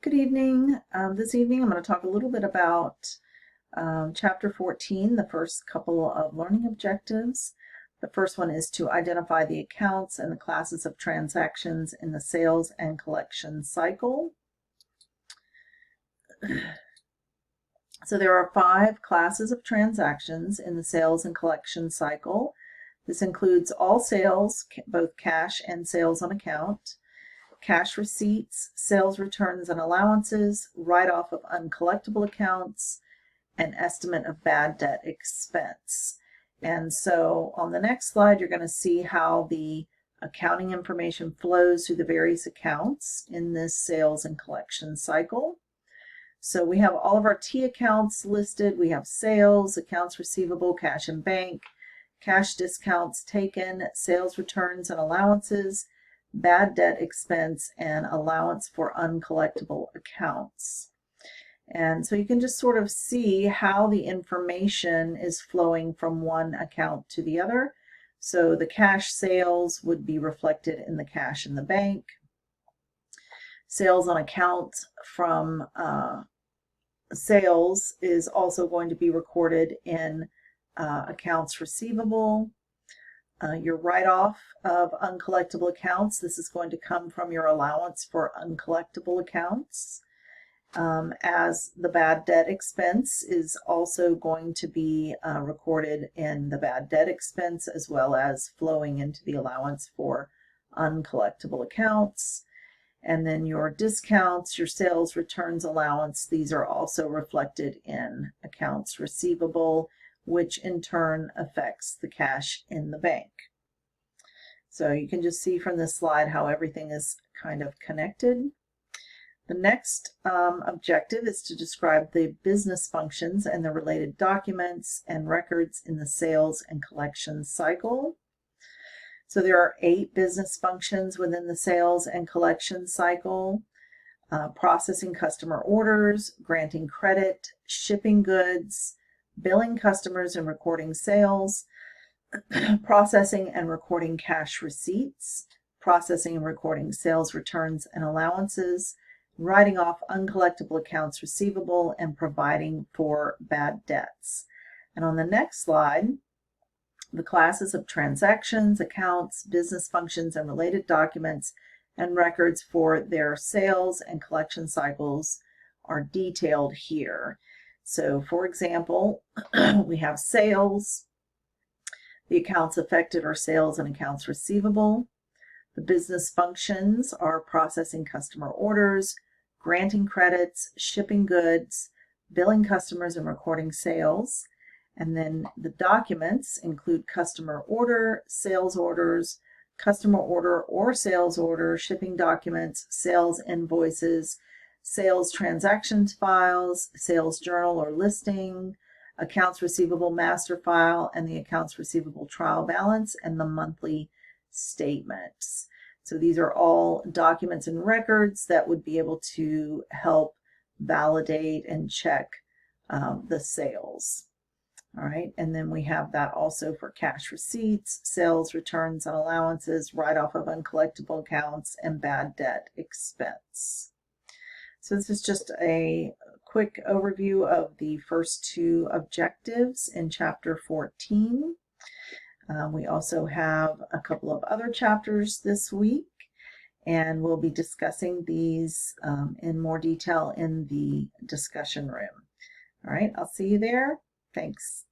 Good evening. This evening I'm going to talk a little bit about Chapter 14, the first couple of learning objectives. The first one is to identify the accounts and the classes of transactions in the sales and collection cycle. So there are 5 classes of transactions in the sales and collection cycle. This includes all sales, both cash and sales on account, cash receipts, sales returns and allowances, write-off of uncollectible accounts, and estimate of bad debt expense. And so on the next slide, you're going to see how the accounting information flows through the various accounts in this sales and collection cycle. So we have all of our T accounts listed. We have sales, accounts receivable, cash and bank, cash discounts taken, sales returns and allowances, bad debt expense, and allowance for uncollectible accounts. And so you can just sort of see how the information is flowing from one account to the other. So the cash sales would be reflected in the cash in the bank. Sales on account from sales is also going to be recorded in accounts receivable. Your write-off of uncollectible accounts, this is going to come from your allowance for uncollectible accounts. As the bad debt expense is also going to be recorded in the bad debt expense as well as flowing into the allowance for uncollectible accounts. And then your discounts, your sales returns allowance, these are also reflected in accounts receivable, which in turn affects the cash in the bank. So you can just see from this slide how everything is kind of connected. The next objective is to describe the business functions and the related documents and records in the sales and collection cycle. So there are 8 business functions within the sales and collection cycle: processing customer orders, granting credit, shipping goods, billing customers and recording sales, processing and recording cash receipts, processing and recording sales returns and allowances, writing off uncollectible accounts receivable, and providing for bad debts. And on the next slide, the classes of transactions, accounts, business functions, and related documents and records for their sales and collection cycles are detailed here. So for example, we have sales. The accounts affected are sales and accounts receivable. The business functions are processing customer orders, granting credits, shipping goods, billing customers, and recording sales. And then the documents include customer order, sales orders, customer order or sales order, shipping documents, sales invoices, sales transactions files, sales journal or listing, accounts receivable master file, and the accounts receivable trial balance, and the monthly statements. So these are all documents and records that would be able to help validate and check the sales. All right, and then we have that also for cash receipts, sales returns and allowances, write-off of uncollectible accounts, and bad debt expense. So this is just a quick overview of the first 2 objectives in Chapter 14. We also have a couple of other chapters this week, and we'll be discussing these in more detail in the discussion room. All right, I'll see you there. Thanks.